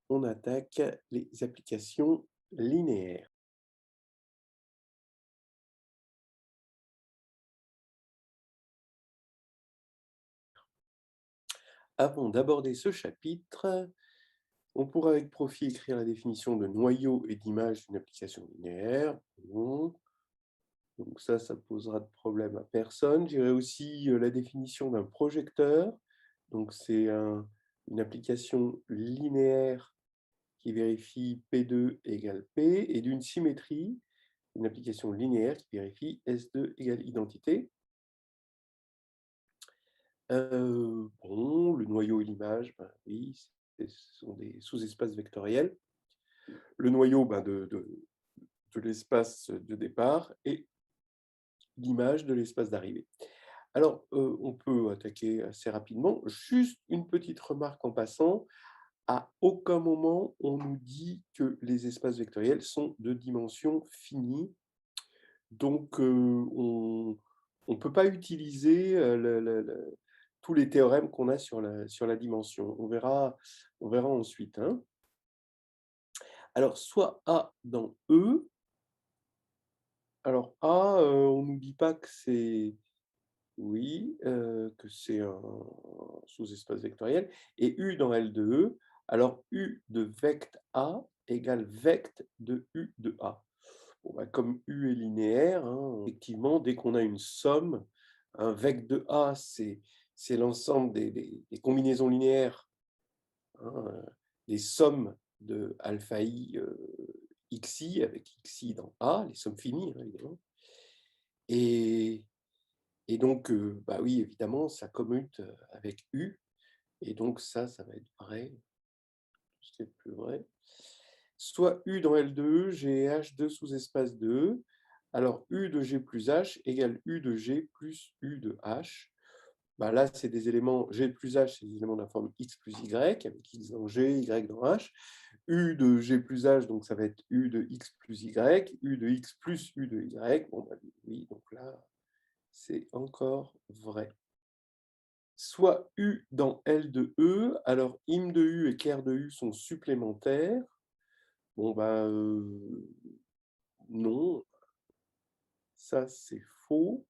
on attaque les applications linéaires. Avant d'aborder ce chapitre, on pourra avec profit écrire la définition de noyau et d'image d'une application linéaire. Bon. Donc ça posera de problème à personne. J'irai aussi la définition d'un projecteur. Donc c'est une application linéaire qui vérifie P2 égale P, et d'une symétrie, une application linéaire qui vérifie S2 égale identité. Bon, le noyau et l'image, ben oui, ce sont des sous-espaces vectoriels. Le noyau de l'espace de départ et l'image de l'espace d'arrivée. Alors, on peut attaquer assez rapidement. Juste une petite remarque en passant. À aucun moment, on nous dit que les espaces vectoriels sont de dimension finie. Donc, on ne peut pas utiliser tous les théorèmes qu'on a sur la dimension. On verra ensuite, hein. Alors, soit A dans E. Alors, A, on ne nous dit pas que c'est... Oui, que c'est un sous-espace vectoriel. Et U dans L de E, alors U de vect A égale vect de U de A. Bon, bah, comme U est linéaire, hein, effectivement, dès qu'on a une somme, un vect de A, c'est l'ensemble des combinaisons linéaires, hein, des sommes de alpha I xi, avec xi dans A, les sommes finies, hein, évidemment. Et donc, bah oui, évidemment, ça commute avec U, et donc ça va être vrai, tout ce qui est plus vrai. Soit U dans L de E, j'ai H2 sous-espace de E. Alors, U de G plus H égale U de G plus U de H. Bah là, c'est des éléments, G plus H, c'est des éléments de la forme X plus Y, avec X dans G, Y dans H. U de G plus H, donc ça va être U de X plus Y, U de X plus U de Y. Bon, bah oui, donc là, c'est encore vrai. Soit U dans L de E, alors im de U et ker de U sont supplémentaires. Bon, ben non, ça c'est faux.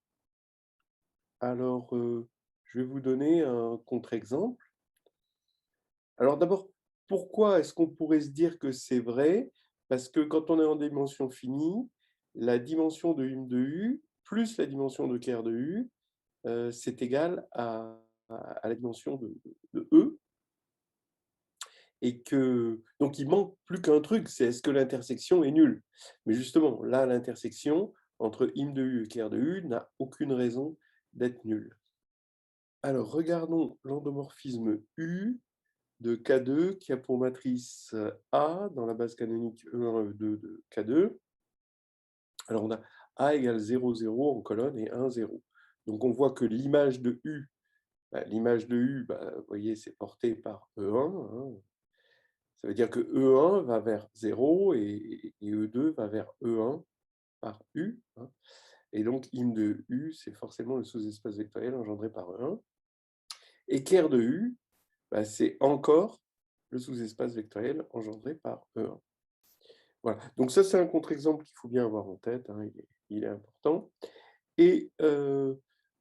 Alors, je vais vous donner un contre-exemple. Alors d'abord, pourquoi est-ce qu'on pourrait se dire que c'est vrai? Parce que quand on est en dimension finie, la dimension de im de U plus la dimension de ker de U, c'est égal à la dimension de E. Et que donc il manque plus qu'un truc, c'est est-ce que l'intersection est nulle? Mais justement, là, l'intersection entre im de U et ker de U n'a aucune raison d'être nulle. Alors, regardons l'endomorphisme U de K2 qui a pour matrice A dans la base canonique E1, E2 de K2. Alors, on a A égale 0, 0 en colonne et 1, 0. Donc, on voit que l'image de U, vous voyez, c'est porté par E1, hein. Ça veut dire que E1 va vers 0 et E2 va vers E1 par U, hein. Et donc, im de U, c'est forcément le sous-espace vectoriel engendré par E1. Et ker de U, bah, c'est encore le sous-espace vectoriel engendré par E1. Voilà. Donc ça, c'est un contre-exemple qu'il faut bien avoir en tête, hein, il est important. Et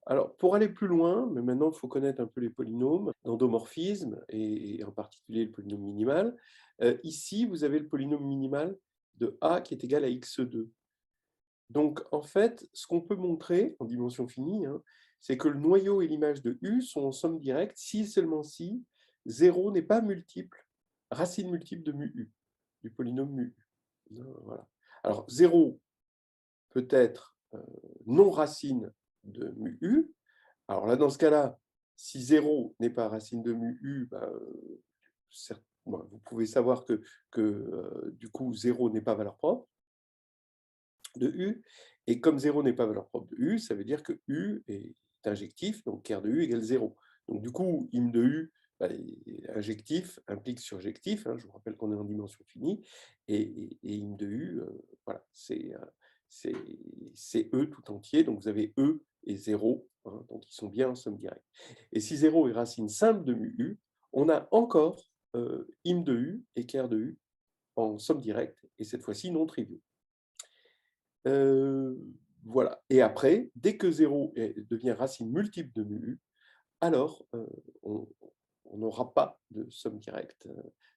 alors, pour aller plus loin, mais maintenant, il faut connaître un peu les polynômes d'endomorphisme, et en particulier le polynôme minimal. Ici, vous avez le polynôme minimal de A qui est égal à x2. Donc, en fait, ce qu'on peut montrer en dimension finie, hein, c'est que le noyau et l'image de U sont en somme directe si et seulement si 0 n'est pas multiple, racine multiple de mu U, du polynôme mu U. Voilà. Alors, 0 peut être non racine de mu U. Alors là, dans ce cas-là, si 0 n'est pas racine de mu U, vous pouvez savoir que du coup, 0 n'est pas valeur propre de U. Et comme 0 n'est pas valeur propre de U, ça veut dire que U est injectif, donc ker de U égale 0. Donc du coup, im de U, injectif implique surjectif, hein, je vous rappelle qu'on est en dimension finie, et im de U, voilà, c'est E tout entier, donc vous avez E et 0, hein, donc ils sont bien en somme directe. Et si 0 est racine simple de mu U, on a encore im de u et ker de u en somme directe, et cette fois-ci non triviaux. Voilà. Et après, dès que 0 devient racine multiple de mu u, alors on n'aura pas de somme directe.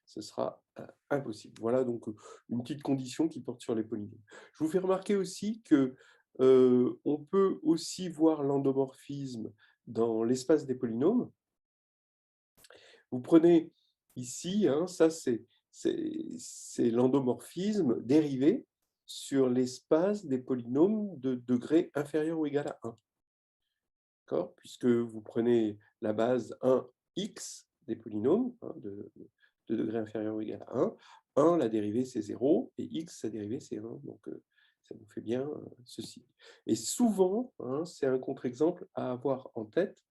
Ce sera impossible. Voilà donc une petite condition qui porte sur les polynômes. Je vous fais remarquer aussi que on peut aussi voir l'endomorphisme dans l'espace des polynômes. Vous prenez ici, hein, ça c'est l'endomorphisme dérivé sur l'espace des polynômes de degré inférieur ou égal à 1. Puisque vous prenez la base 1x des polynômes, hein, de degré inférieur ou égal à 1. 1, la dérivée, c'est 0, et x, sa dérivée, c'est 1. Donc, ça vous fait bien ceci. Et souvent, hein, c'est un contre-exemple à avoir en tête.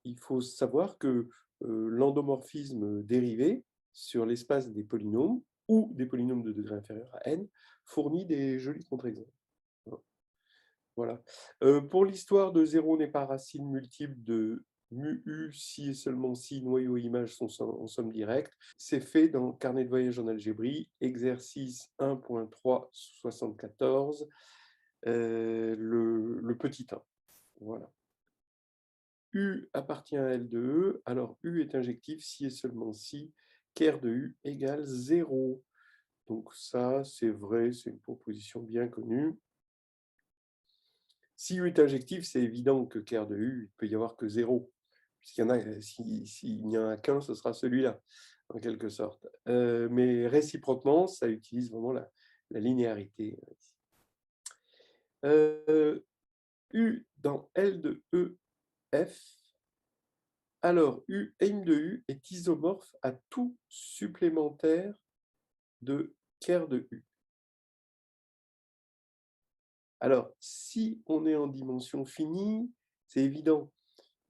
Il faut savoir que l'endomorphisme dérivé sur l'espace des polynômes, ou des polynômes de degré inférieur à n, fournit des jolis contre-exemples. Voilà. Pour l'histoire de 0 n'est pas racine multiple de mu u si et seulement si noyau et image sont en somme directe, c'est fait dans le carnet de voyage en algébrie, exercice 1.3.74, le petit 1. Voilà. U appartient à L de E, alors U est injectif si et seulement si ker de U égale 0. Donc ça, c'est vrai, c'est une proposition bien connue. Si U est injectif, c'est évident que ker de U, il ne peut y avoir que 0. S'il n'y en a qu'un, ce sera celui-là, en quelque sorte. Mais réciproquement, ça utilise vraiment la linéarité. U dans L de E, F, alors U im de U est isomorphe à tout supplémentaire de ker de U. Alors, si on est en dimension finie, c'est évident.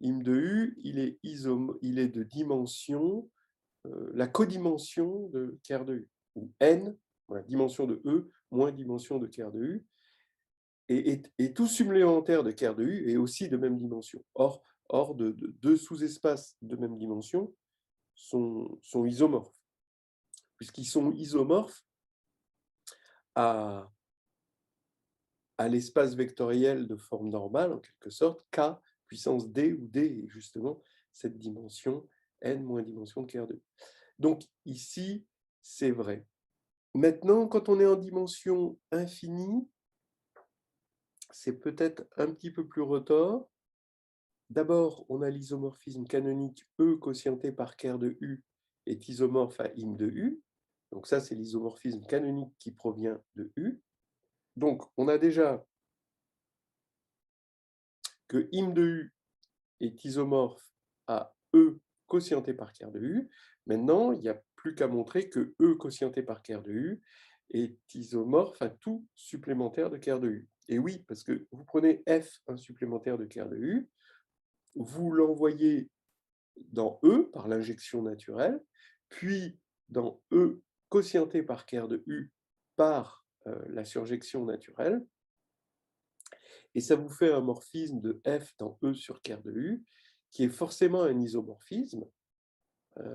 Im de U, il est de dimension, la codimension de ker de U, ou n, dimension de E, moins dimension de ker de U, et tout supplémentaire de ker de U est aussi de même dimension. Or deux sous-espaces de même dimension sont isomorphes, puisqu'ils sont isomorphes à l'espace vectoriel de forme normale, en quelque sorte, K puissance D, où D est justement cette dimension n moins dimension de ker de U. Donc ici, c'est vrai. Maintenant, quand on est en dimension infinie, c'est peut-être un petit peu plus retors. D'abord, on a l'isomorphisme canonique E quotienté par ker de U est isomorphe à im de U. Donc ça, c'est l'isomorphisme canonique qui provient de U. Donc, on a déjà que im de U est isomorphe à E quotienté par ker de U. Maintenant, il n'y a plus qu'à montrer que E quotienté par ker de U est isomorphe à tout supplémentaire de ker de U. Et oui, parce que vous prenez F, un supplémentaire de ker de U, vous l'envoyez dans E par l'injection naturelle, puis dans E quotienté par ker de U par la surjection naturelle, et ça vous fait un morphisme de F dans E sur ker de U, qui est forcément un isomorphisme.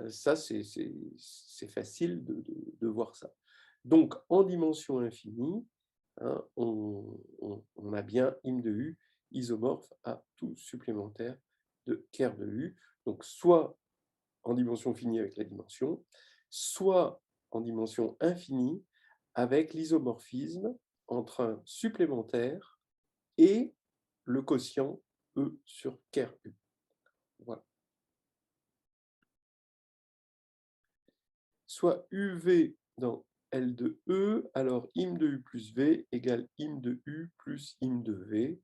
Ça, c'est facile de voir ça. Donc, en dimension infinie, hein, on a bien im de U isomorphe à tout supplémentaire de ker de U. Donc, soit en dimension finie avec la dimension, soit en dimension infinie avec l'isomorphisme entre un supplémentaire et le quotient E sur ker U. Voilà. Soit UV dans L de E, alors im de U plus V égale im de U plus im de V.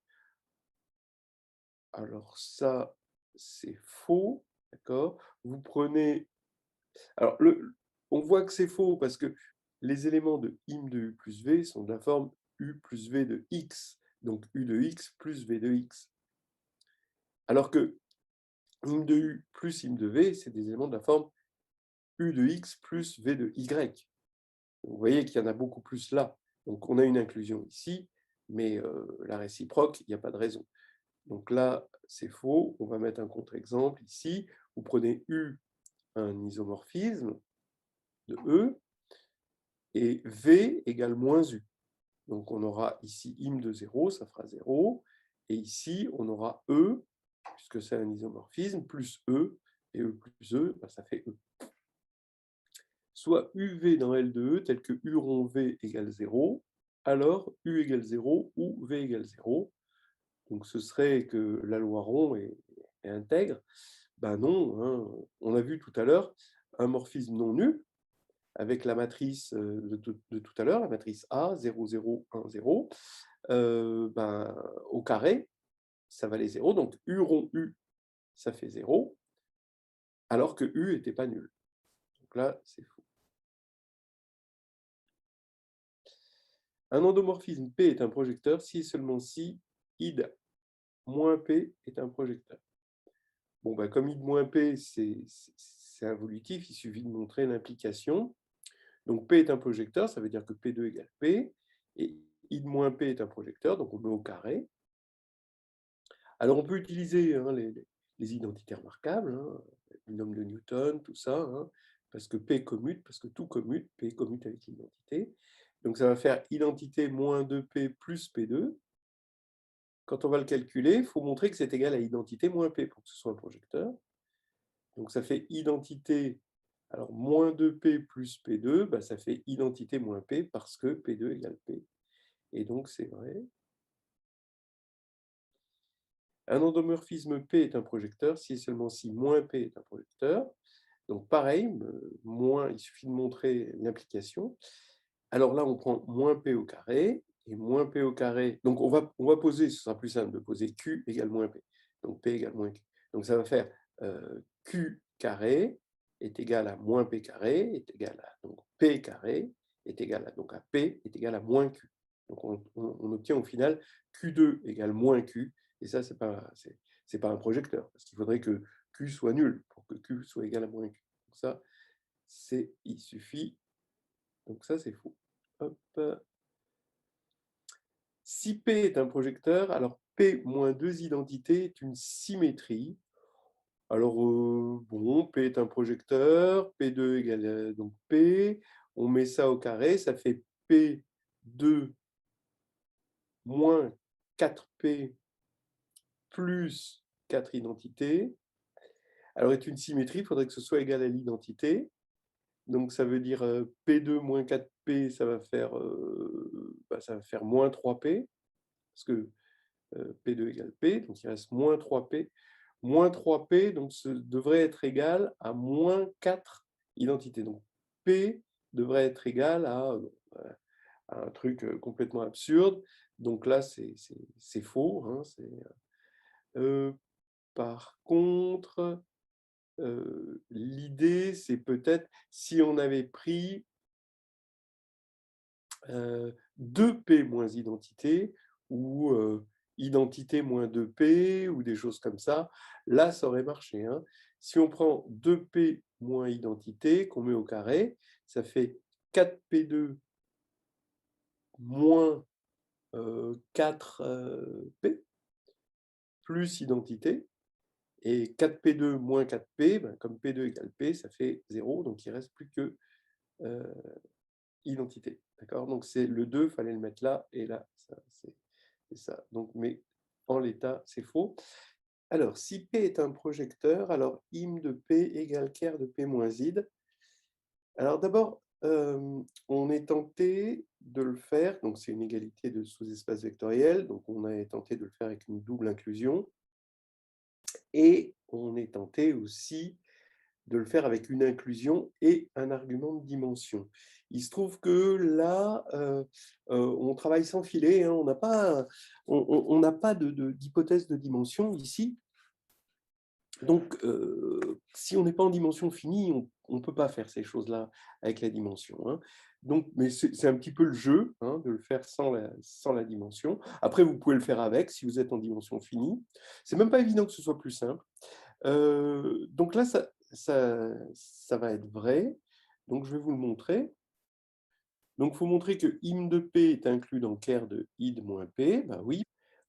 Alors ça, c'est faux, d'accord? Vous prenez... Alors, on voit que c'est faux parce que les éléments de im de U plus V sont de la forme U plus V de X, donc U de X plus V de X. Alors que im de U plus im de V, c'est des éléments de la forme U de X plus V de Y. Vous voyez qu'il y en a beaucoup plus là. Donc, on a une inclusion ici, mais la réciproque, il n'y a pas de raison. Donc là, c'est faux. On va mettre un contre-exemple ici. Vous prenez U, un isomorphisme, de E, et V égale moins U. Donc on aura ici im de 0, ça fera 0, et ici on aura E, puisque c'est un isomorphisme, plus E, et E plus E, ben, ça fait E. Soit UV dans L de E, tel que U rond V égale 0, alors U égale 0 ou V égale 0. Donc ce serait que la loi rond est intègre. Ben non, hein. On a vu tout à l'heure un morphisme non nul, avec la matrice de tout à l'heure, la matrice A, 0, 0, 1, 0, ben, au carré, ça valait 0, donc U rond U, ça fait 0, alors que U n'était pas nul. Donc là, c'est faux. Un endomorphisme P est un projecteur si et seulement si id moins P est un projecteur. Bon, ben, comme id moins P, c'est involutif, il suffit de montrer l'implication. Donc P est un projecteur, ça veut dire que P2 égale P, et id moins P est un projecteur, donc on met au carré. Alors on peut utiliser hein, les identités remarquables, hein, le binôme de Newton, tout ça, hein, parce que P commute, parce que tout commute, P commute avec l'identité. Donc ça va faire identité moins 2P plus P2. Quand on va le calculer, il faut montrer que c'est égal à identité moins P pour que ce soit un projecteur. Donc ça fait identité, alors moins 2P plus P2, bah, ça fait identité moins P parce que P2 égale P. Et donc c'est vrai. Un endomorphisme P est un projecteur si et seulement si moins P est un projecteur. Donc pareil, moins, il suffit de montrer l'implication. Alors là, on prend moins P au carré, et moins P au carré. Donc on va poser, ce sera plus simple de poser Q égale moins P. Donc P égale moins Q. Donc ça va faire Q carré est égal à moins P carré, est égal à donc P carré, est égal à, donc à P est égal à moins Q. Donc on obtient au final Q2 égale moins Q, et ça, c'est pas un projecteur, parce qu'il faudrait que Q soit nul pour que Q soit égal à moins Q. Donc ça, il suffit. Donc ça, c'est faux. Hop. Si P est un projecteur, alors P moins deux identités est une symétrie. Alors, bon, P est un projecteur, P2 égale donc P, on met ça au carré, ça fait P2 moins 4P plus 4 identités. Alors, est une symétrie, il faudrait que ce soit égal à l'identité. Donc, ça veut dire P2 moins 4P, ça va faire moins 3P, parce que P2 égale P, donc il reste moins 3P. Moins 3P, donc ce devrait être égal à moins 4 identités. Donc P devrait être égal à un truc complètement absurde. Donc là, c'est faux. Hein, par contre, l'idée, c'est peut-être si on avait pris 2P moins identité, ou identité moins 2P, ou des choses comme ça, là, ça aurait marché. Hein. Si on prend 2P moins identité, qu'on met au carré, ça fait 4P2 moins 4P, plus identité, et 4P2 moins 4P, ben, comme P2 égale P, ça fait 0, donc il ne reste plus que identité. D'accord? Donc c'est le 2, il fallait le mettre là, et là, c'est ça. Donc, mais en l'état, c'est faux. Alors, si P est un projecteur, alors im de P égale ker de P moins id. Alors d'abord, on est tenté de le faire, donc c'est une égalité de sous-espace vectoriel, donc on est tenté de le faire avec une double inclusion, et on est tenté aussi de le faire avec une inclusion et un argument de dimension. Il se trouve que là, on travaille sans filet, hein, on n'a pas d'hypothèse de dimension ici. Donc, si on n'est pas en dimension finie, on ne peut pas faire ces choses-là avec la dimension. Hein. Donc, mais c'est un petit peu le jeu hein, de le faire sans la dimension. Après, vous pouvez le faire avec si vous êtes en dimension finie. C'est même pas évident que ce soit plus simple. Donc là, ça va être vrai. Donc, je vais vous le montrer. Donc, il faut montrer que im de P est inclus dans ker de id moins P. Ben oui,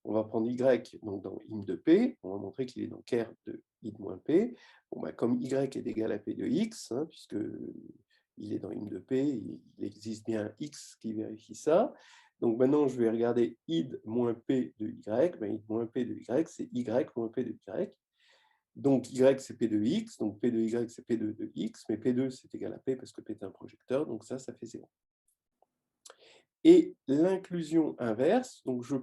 on va prendre y donc dans im de P. On va montrer qu'il est dans ker de id moins P. Bon, ben, comme y est égal à P de x, hein, puisque il est dans im de P, il existe bien un X qui vérifie ça. Donc maintenant, je vais regarder id moins P de Y. Ben, id moins P de Y, c'est Y moins P de Y. Donc Y, c'est P de X, donc P de Y, c'est P de X, mais P2, c'est égal à P parce que P est un projecteur, donc ça fait 0. Et l'inclusion inverse, donc je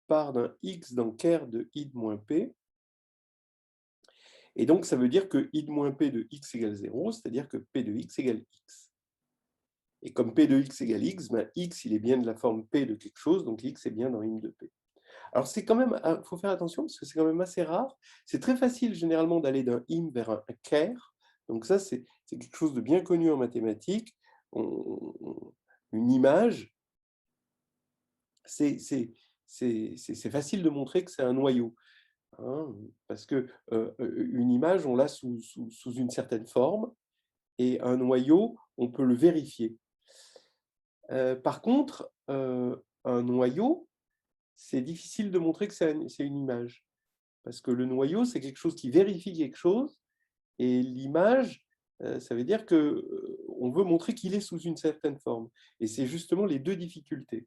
pars d'un X dans ker de id moins P, et donc ça veut dire que id moins P de X égale 0, c'est-à-dire que P de X égale X. Et comme P de X égale X, ben X, il est bien de la forme P de quelque chose, donc X est bien dans im de P. Alors, c'est quand même, il faut faire attention parce que c'est quand même assez rare. C'est très facile généralement d'aller d'un im vers un ker. Donc ça, c'est quelque chose de bien connu en mathématiques. Une image, c'est facile de montrer que c'est un noyau. Hein, parce que une image, on l'a sous une certaine forme, et un noyau, on peut le vérifier. Par contre, un noyau, c'est difficile de montrer que c'est une image. Parce que le noyau, c'est quelque chose qui vérifie quelque chose, et l'image, ça veut dire qu'on veut montrer qu'il est sous une certaine forme. Et c'est justement les deux difficultés.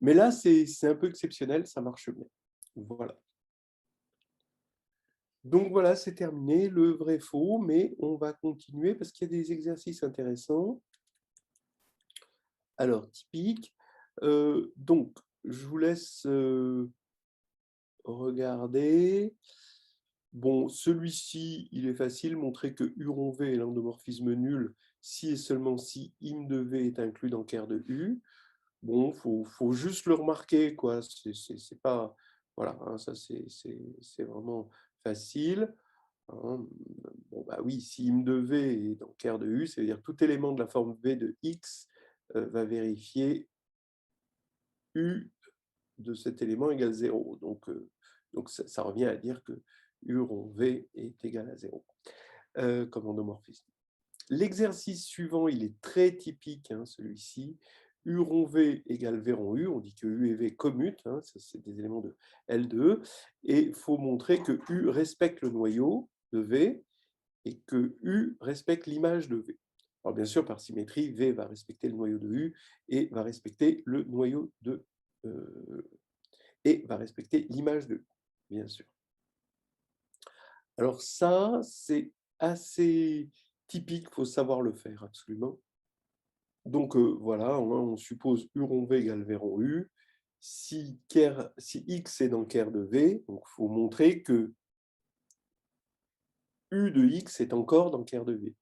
Mais là, c'est un peu exceptionnel, ça marche bien. Voilà. Donc voilà, c'est terminé, le vrai-faux, mais on va continuer parce qu'il y a des exercices intéressants. Alors, typique. Donc, je vous laisse regarder. Bon, celui-ci, il est facile, montrer que U rond V est l'endomorphisme nul si et seulement si im de V est inclus dans ker de U. Bon, faut juste le remarquer, quoi. C'est pas... Voilà, hein, ça c'est vraiment facile. Hein. Bon, bah oui, si im de V est dans ker de U, ça veut dire tout élément de la forme V de X va vérifier U de cet élément égale 0. Donc ça revient à dire que U rond V est égal à 0 comme endomorphisme. L'exercice suivant, il est très typique, hein, celui-ci. U rond V égale V rond U. On dit que U et V commutent, hein, c'est des éléments de L de E. Et il faut montrer que U respecte le noyau de V et que U respecte l'image de V. Alors bien sûr, par symétrie, V va respecter le noyau de U et va respecter le noyau de et va respecter l'image de U, bien sûr. Alors ça, c'est assez typique, il faut savoir le faire absolument. Donc voilà, on suppose U rond V égale V rond U. Si X est dans ker de V, il faut montrer que U de X est encore dans ker de V.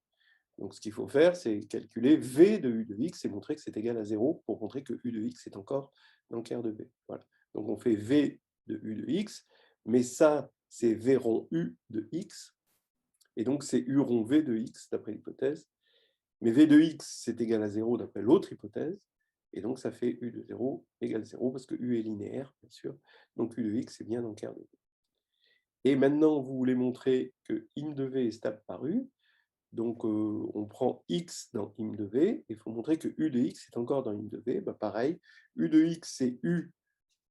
Donc ce qu'il faut faire, c'est calculer V de U de X et montrer que c'est égal à 0 pour montrer que U de X est encore dans ker de V. Voilà. Donc on fait V de U de X, mais ça, c'est V rond U de X, et donc c'est U rond V de X d'après l'hypothèse. Mais V de X, c'est égal à 0 d'après l'autre hypothèse, et donc ça fait U de 0 égale 0, parce que U est linéaire, bien sûr, donc U de X est bien dans ker de V. Et maintenant, vous voulez montrer que im de V est stable par U, donc on prend X dans im de V, et il faut montrer que U de X est encore dans im de V. Bah, pareil, U de X, c'est U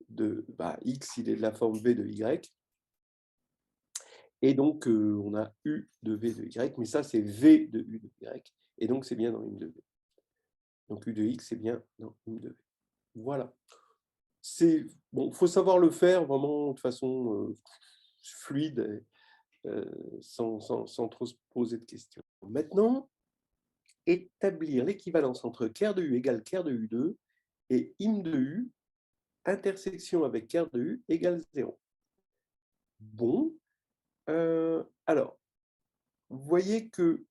de... X, il est de la forme V de Y, et donc on a U de V de Y, mais ça, c'est V de U de Y, et donc c'est bien dans im de V. Donc U de X, c'est bien dans im de V. Voilà. Bon, faut savoir le faire vraiment de façon fluide, sans trop se poser de questions. Maintenant, établir l'équivalence entre ker de U égale ker de U2 et im de U, intersection avec ker de U égale 0. Bon, alors, vous voyez que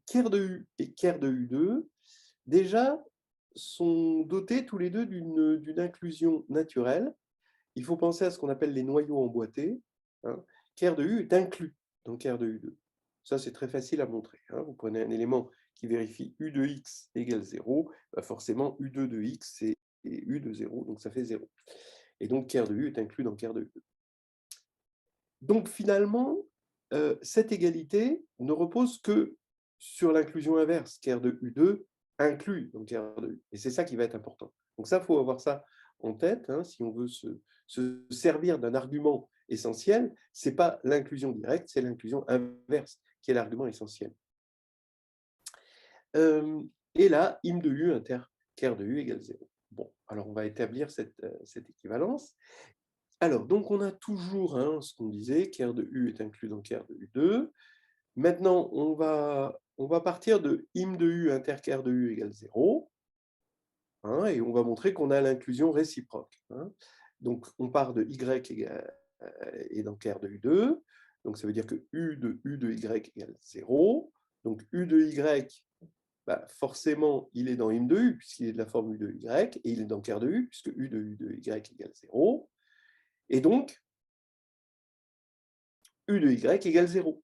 ker de U et ker de U2, déjà, sont dotés tous les deux d'une inclusion naturelle. Il faut penser à ce qu'on appelle les noyaux emboîtés. Hein. Ker de U est inclus dans ker de U2. Ça, c'est très facile à montrer. Hein. Vous prenez un élément qui vérifie U de X égale 0, bah forcément U2 de X, c'est U de 0, donc ça fait 0. Et donc, ker de U est inclus dans ker de U2. Donc, finalement, cette égalité ne repose que sur l'inclusion inverse, ker de U2 inclus dans ker de U. Et c'est ça qui va être important. Donc ça, il faut avoir ça en tête, hein, si on veut se servir d'un argument essentiel, ce n'est pas l'inclusion directe, c'est l'inclusion inverse qui est l'argument essentiel. Et là, im de u inter ker de u égale 0. Bon, alors on va établir cette équivalence. Alors, donc on a toujours hein, ce qu'on disait, ker de u est inclus dans ker de u2. Maintenant, on va partir de im de u inter ker de u égale 0. Hein, et on va montrer qu'on a l'inclusion réciproque. Hein. Donc, on part de y est dans ker de u2. Donc, ça veut dire que u de y égale 0. Donc, u de y, bah, forcément, il est dans im de u, puisqu'il est de la forme u de y, et il est dans ker de u, puisque u de y égale 0. Et donc, u de y égale 0.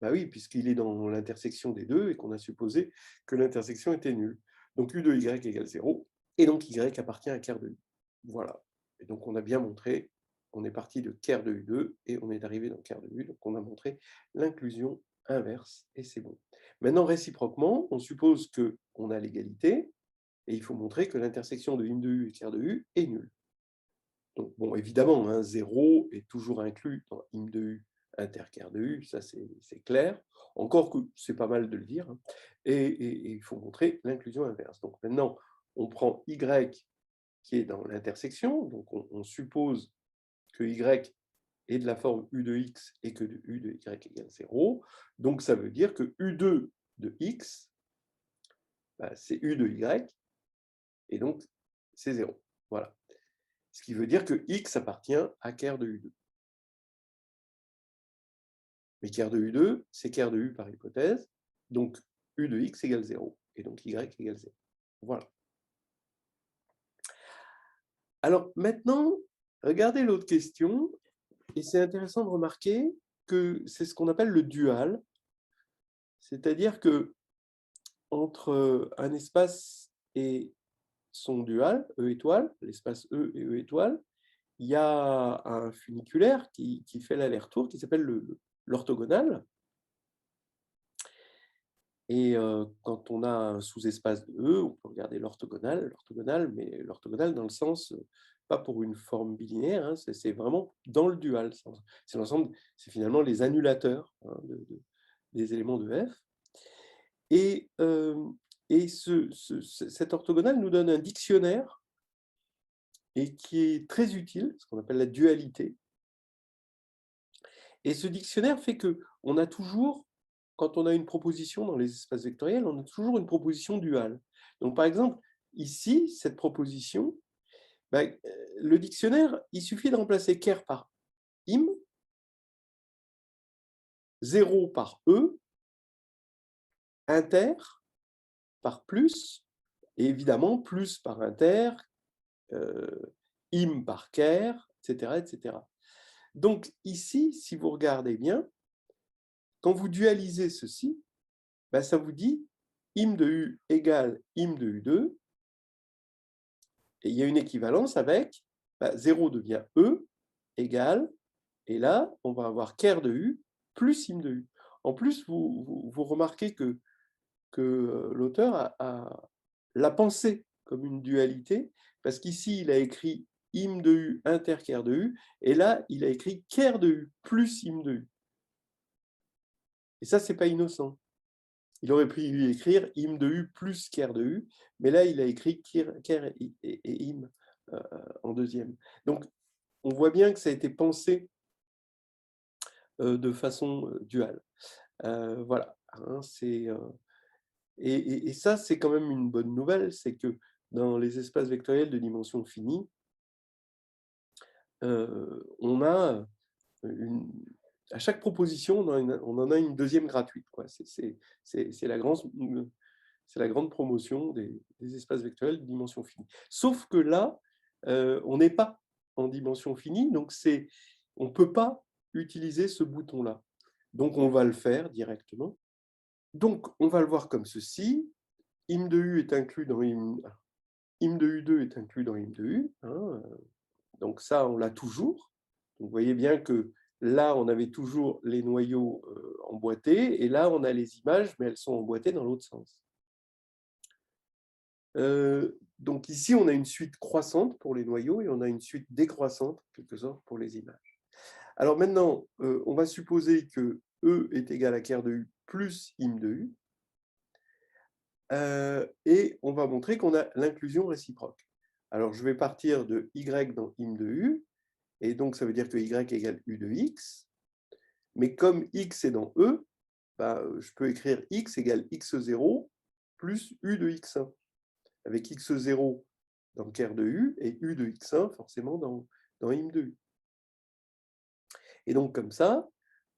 Bah oui, puisqu'il est dans l'intersection des deux, et qu'on a supposé que l'intersection était nulle. Donc, u de y égale 0. Et donc, y appartient à ker de u. Voilà. Et donc, on a bien montré, on est parti de ker de u2 et on est arrivé dans ker de u. Donc, on a montré l'inclusion inverse et c'est bon. Maintenant, réciproquement, on suppose qu'on a l'égalité et il faut montrer que l'intersection de im de u et ker de u est nulle. Donc, bon, évidemment, hein, 0 est toujours inclus dans im de u inter ker de u, ça c'est clair. Encore que c'est pas mal de le dire. Hein. Et il faut montrer l'inclusion inverse. Donc maintenant, on prend y qui est dans l'intersection, donc on suppose que y est de la forme u de x et que u de y égale 0. Donc ça veut dire que u2 de x, bah, c'est u de y, et donc c'est 0. Voilà. Ce qui veut dire que x appartient à ker de u2. Mais ker de u2, c'est ker de u par hypothèse, donc u de x égale 0, et donc y égale 0. Voilà. Alors maintenant, regardez l'autre question, et c'est intéressant de remarquer que c'est ce qu'on appelle le dual, c'est-à-dire que entre un espace et son dual, E étoile, l'espace E et E étoile, il y a un funiculaire qui fait l'aller-retour, qui s'appelle l'orthogonal. Et quand on a un sous-espace de E, on peut regarder l'orthogonal, mais l'orthogonal dans le sens, pas pour une forme bilinéaire, hein, c'est vraiment dans le dual. C'est l'ensemble, c'est finalement les annulateurs hein, des éléments de F. Et cet orthogonal nous donne un dictionnaire et qui est très utile, ce qu'on appelle la dualité. Et ce dictionnaire fait qu'on a toujours, quand on a une proposition dans les espaces vectoriels, on a toujours une proposition duale. Donc par exemple, ici, cette proposition, ben, le dictionnaire, il suffit de remplacer ker par im, 0 par e, inter par plus, et évidemment plus par inter, im par ker, etc., etc. Donc ici, si vous regardez bien, quand vous dualisez ceci, ben, ça vous dit im de u égale im de u2, et il y a une équivalence avec 0 devient e égale, et là, on va avoir ker de u plus im de u. En plus, vous remarquez que l'auteur l'a pensé comme une dualité, parce qu'ici, il a écrit im de u inter ker de u, et là, il a écrit ker de u plus im de u. Et ça, c'est pas innocent. Il aurait pu écrire im de u plus ker de u, mais là, il a écrit ker et im en deuxième. Donc, on voit bien que ça a été pensé de façon duale. Voilà. Hein, et ça, c'est quand même une bonne nouvelle, c'est que dans les espaces vectoriels de dimension finie, on a à chaque proposition, on en a une deuxième gratuite. C'est la grande promotion des espaces vectoriels de dimension finie. Sauf que là, on n'est pas en dimension finie, donc on ne peut pas utiliser ce bouton-là. Donc, on va le faire directement. Donc, on va le voir comme ceci. Im de u est inclus dans im de u2 est inclus dans im de u. Hein. Donc ça, on l'a toujours. Donc, vous voyez bien que là, on avait toujours les noyaux emboîtés, et là, on a les images, mais elles sont emboîtées dans l'autre sens. Donc ici, on a une suite croissante pour les noyaux, et on a une suite décroissante, en quelque sorte, pour les images. Alors maintenant, on va supposer que E est égal à ker de U plus im de U. Et on va montrer qu'on a l'inclusion réciproque. Alors, je vais partir de y dans im de U, et donc ça veut dire que y égale u de x. Mais comme x est dans E, bah, je peux écrire x égale x0 plus u de x1, avec x0 dans ker de U et u de x1 forcément dans im de U. Et donc comme ça,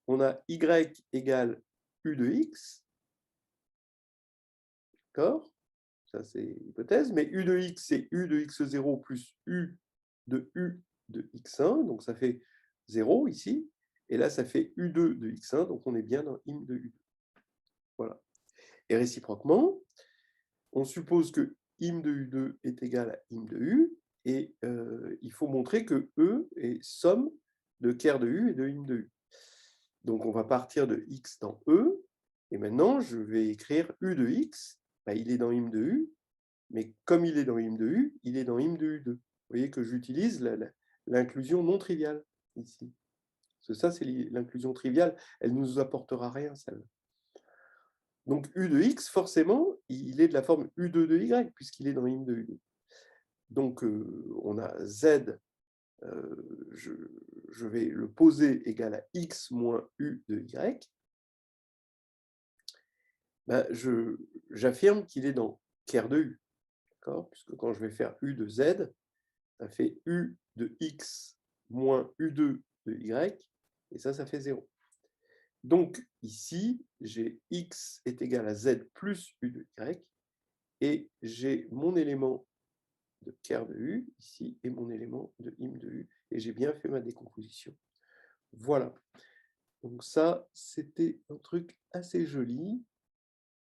on a y égale u de x, d'accord? Ça c'est l'hypothèse, mais u de x c'est u de x0 plus u de x1, donc ça fait 0 ici, et là ça fait u2 de x1, donc on est bien dans im de u2. Voilà. Et réciproquement, on suppose que im de u2 est égal à im de u, et il faut montrer que E est somme de ker de u et de im de u. Donc on va partir de x dans E, et maintenant je vais écrire u de x, bah, il est dans im de u, mais comme il est dans im de u, il est dans im de u2. Vous voyez que j'utilise l'inclusion non triviale ici. Parce que ça, c'est l'inclusion triviale, elle ne nous apportera rien, celle-là. Donc u de x, forcément, il est de la forme u2 de y, puisqu'il est dans im de u2. Donc on a z, je vais le poser égal à x moins u de y. Ben, j'affirme qu'il est dans ker de u, puisque quand je vais faire u de z, ça fait u de x moins u2 de y, et ça fait 0. Donc ici, j'ai x est égal à z plus u de y, et j'ai mon élément de ker de u ici, et mon élément de im de u, et j'ai bien fait ma décomposition. Voilà. Donc ça, c'était un truc assez joli.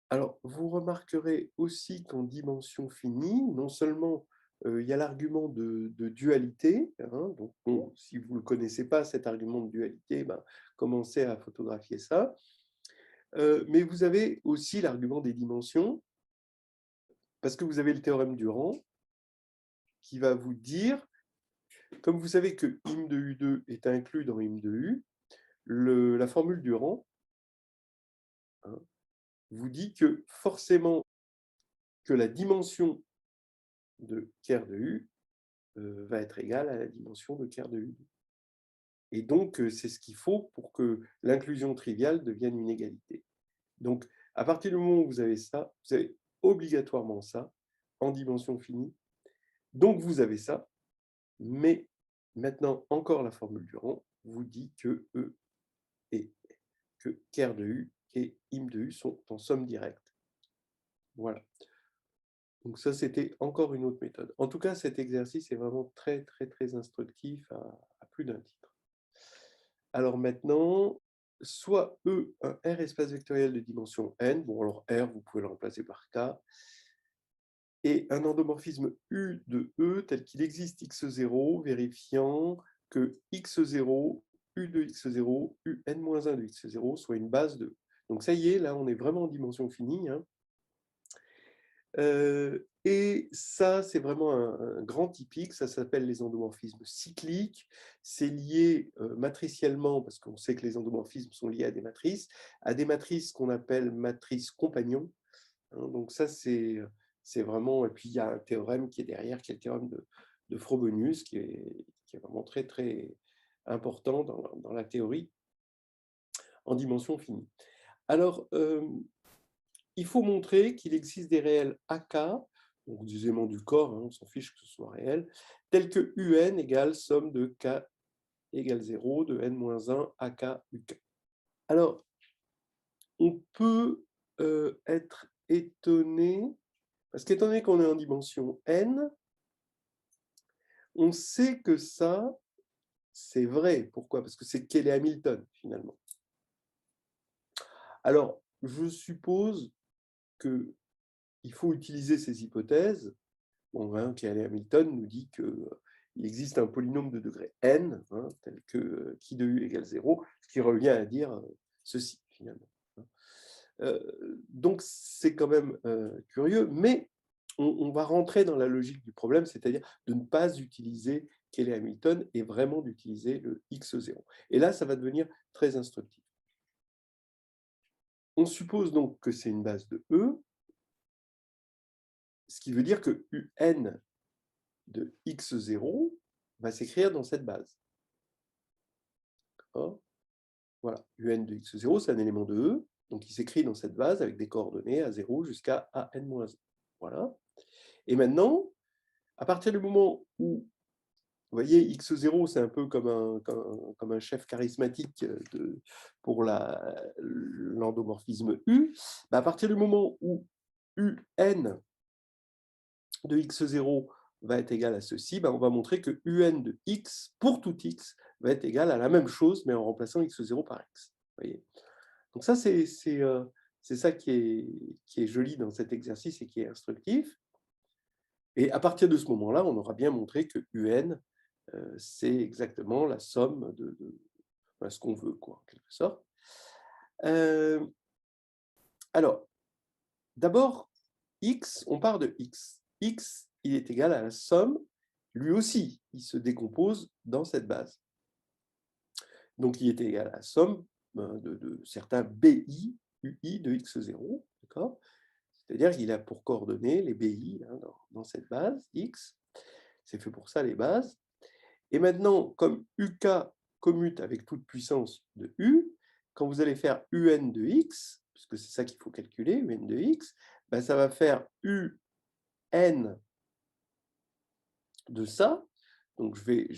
Alors, vous remarquerez aussi qu'en dimension finie, non seulement il y a l'argument de dualité, hein, donc bon, si vous ne connaissez pas cet argument de dualité, ben, commencez à photographier ça, mais vous avez aussi l'argument des dimensions, parce que vous avez le théorème du rang, qui va vous dire, comme vous savez que im de U2 est inclus dans im de U, la formule du rang, hein, vous dit que forcément que la dimension de ker de U va être égale à la dimension de ker de U2. Et donc, c'est ce qu'il faut pour que l'inclusion triviale devienne une égalité. Donc, à partir du moment où vous avez ça, vous avez obligatoirement ça en dimension finie. Donc, vous avez ça, mais maintenant, encore la formule du rang vous dit que E et que ker de U et im de U sont en somme directe. Voilà. Donc ça, c'était encore une autre méthode. En tout cas, cet exercice est vraiment très, très, très instructif à plus d'un titre. Alors maintenant, soit E, un R espace vectoriel de dimension n, bon alors R, vous pouvez le remplacer par K, et un endomorphisme U de E tel qu'il existe x0, vérifiant que x0, U de x0, UN-1 de x0 soit une base de E. Donc ça y est, là on est vraiment en dimension finie, hein. Et ça, c'est vraiment un grand typique, ça s'appelle les endomorphismes cycliques. C'est lié matriciellement, parce qu'on sait que les endomorphismes sont liés à des matrices qu'on appelle matrices compagnons, hein. Donc ça, c'est vraiment... Et puis, il y a un théorème qui est derrière, qui est le théorème de Frobenius, qui est vraiment très, très important dans la théorie en dimension finie. Alors, il faut montrer qu'il existe des réels AK, donc des éléments du corps, hein, on s'en fiche que ce soit réel, tels que UN égale somme de K égale 0 de n-1 AK UK. Alors, on peut être étonné, parce qu'étant donné qu'on est en dimension n, on sait que ça, c'est vrai. Pourquoi? Parce que c'est Cayley Hamilton, finalement. Alors, je suppose qu'il faut utiliser ces hypothèses. Bon, hein, Cayley Hamilton nous dit qu'il existe un polynôme de degré n, hein, tel que qui de u égale 0, ce qui revient à dire ceci, finalement. Donc, c'est quand même curieux, mais on va rentrer dans la logique du problème, c'est-à-dire de ne pas utiliser Cayley Hamilton et vraiment d'utiliser le x0. Et là, ça va devenir très instructif. on suppose donc que c'est une base de E, ce qui veut dire que UN de x0 va s'écrire dans cette base. D'accord? Voilà, UN de x0, c'est un élément de E, donc il s'écrit dans cette base avec des coordonnées à 0 jusqu'à AN-1. Voilà. Et maintenant, à partir du moment où, vous voyez, x0, c'est un peu comme un chef charismatique pour l'endomorphisme U, bah à partir du moment où UN de x0 va être égal à ceci, bah on va montrer que UN de x, pour tout x, va être égal à la même chose, mais en remplaçant x0 par x. Vous voyez. Donc ça, c'est ça qui est joli dans cet exercice et qui est instructif. Et à partir de ce moment-là, on aura bien montré que UN, c'est exactement la somme de ce qu'on veut, quoi, en quelque sorte. Alors, d'abord, x, on part de x. X, il est égal à la somme, lui aussi, il se décompose dans cette base. Donc, il est égal à la somme de certains BI, UI de x0, d'accord? C'est-à-dire qu'il a pour coordonnées les BI hein, dans cette base, x. C'est fait pour ça, les bases. Et maintenant, comme UK commute avec toute puissance de U, quand vous allez faire UN de x, puisque c'est ça qu'il faut calculer, UN de x, ben ça va faire UN de ça. Donc je vais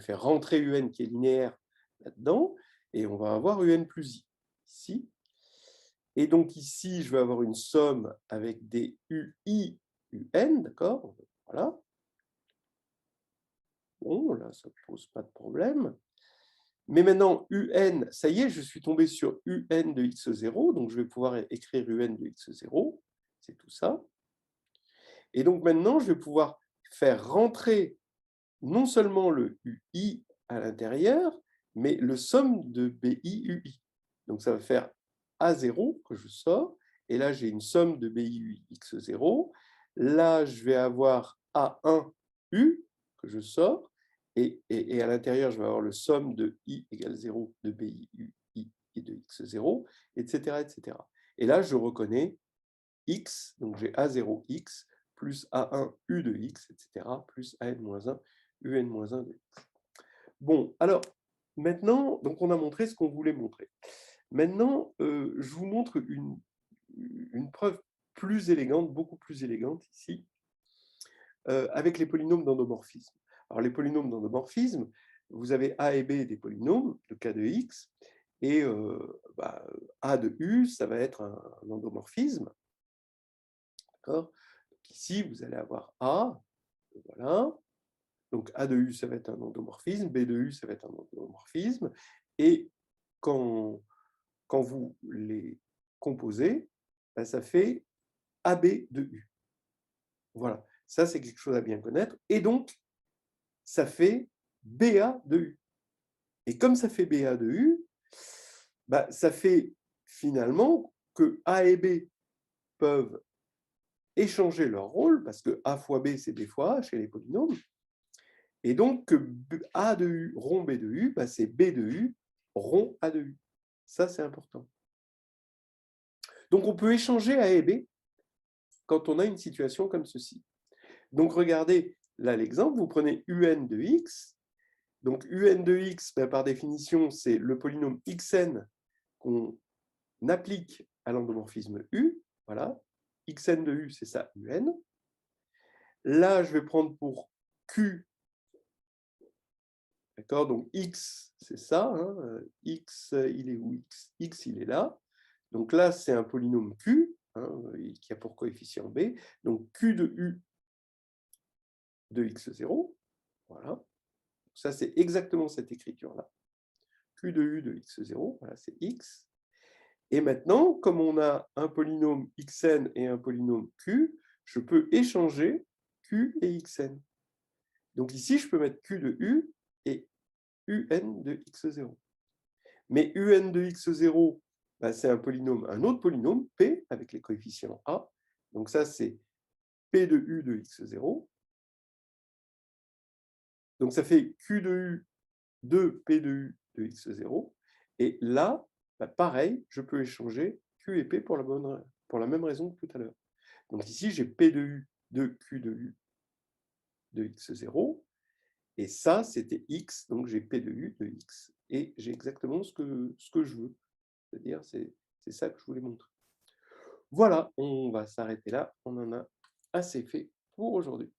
faire rentrer UN qui est linéaire là-dedans, et on va avoir UN plus I, ici. Et donc ici, je vais avoir une somme avec des UI, UN, d'accord? Voilà. Bon, là, ça ne pose pas de problème. Mais maintenant, UN, ça y est, je suis tombé sur UN de x0, donc je vais pouvoir écrire UN de x0, c'est tout ça. Et donc maintenant, je vais pouvoir faire rentrer non seulement le UI à l'intérieur, mais le somme de BI UI. Donc ça va faire A0 que je sors, et là j'ai une somme de BI UI x0. Là, je vais avoir A1U que je sors, et à l'intérieur, je vais avoir le somme de I égale 0 de BI UI et de x0, etc., etc. Et là, je reconnais x, donc j'ai A0x plus A1U de x, etc., plus AN-1 UN-1 de x. Bon, alors, maintenant, donc on a montré ce qu'on voulait montrer. Maintenant, je vous montre une preuve plus élégante, beaucoup plus élégante ici, avec les polynômes d'endomorphisme. Alors, les polynômes d'endomorphisme, vous avez A et B des polynômes de K de x, et A de U, ça va être un endomorphisme. D'accord? Ici, vous allez avoir A, voilà. Donc A de U, ça va être un endomorphisme, B de U, ça va être un endomorphisme. Et quand vous les composez, ben, ça fait AB de U. Voilà, ça c'est quelque chose à bien connaître. Et donc, ça fait BA de U. Et comme ça fait BA de U, ben, ça fait finalement que A et B peuvent échanger leur rôle, parce que A fois B, c'est B fois A chez les polynômes. Et donc, que A de U rond B de U, bah, c'est B de U rond A de U. Ça, c'est important. Donc, on peut échanger A et B quand on a une situation comme ceci. Donc, regardez, là, l'exemple, vous prenez UN de x. Donc, UN de x, bah, par définition, c'est le polynôme xn qu'on applique à l'endomorphisme U. Voilà. Xn de U, c'est ça, UN. Là, je vais prendre pour Q. D'accord? Donc x, c'est ça. Hein, x, il est où x? X, il est là. Donc là, c'est un polynôme q, hein, qui a pour coefficient b. Donc q de u de x0. Voilà. Ça, c'est exactement cette écriture-là. Q de u de x0, voilà, c'est x. Et maintenant, comme on a un polynôme xn et un polynôme q, je peux échanger q et xn. Donc ici, je peux mettre q de u et un de x0. Mais un de x0, bah, c'est un polynôme, un autre polynôme, p, avec les coefficients a. Donc ça, c'est p de u de x0. Donc ça fait q de u de p de u de x0. Et là, bah, pareil, je peux échanger Q et P pour la même raison que tout à l'heure. Donc ici, j'ai P de U de Q de U de x0, et ça, c'était x, donc j'ai P de U de x. Et j'ai exactement ce que je veux. C'est-à-dire, c'est ça que je voulais montrer. Voilà, on va s'arrêter là. On en a assez fait pour aujourd'hui.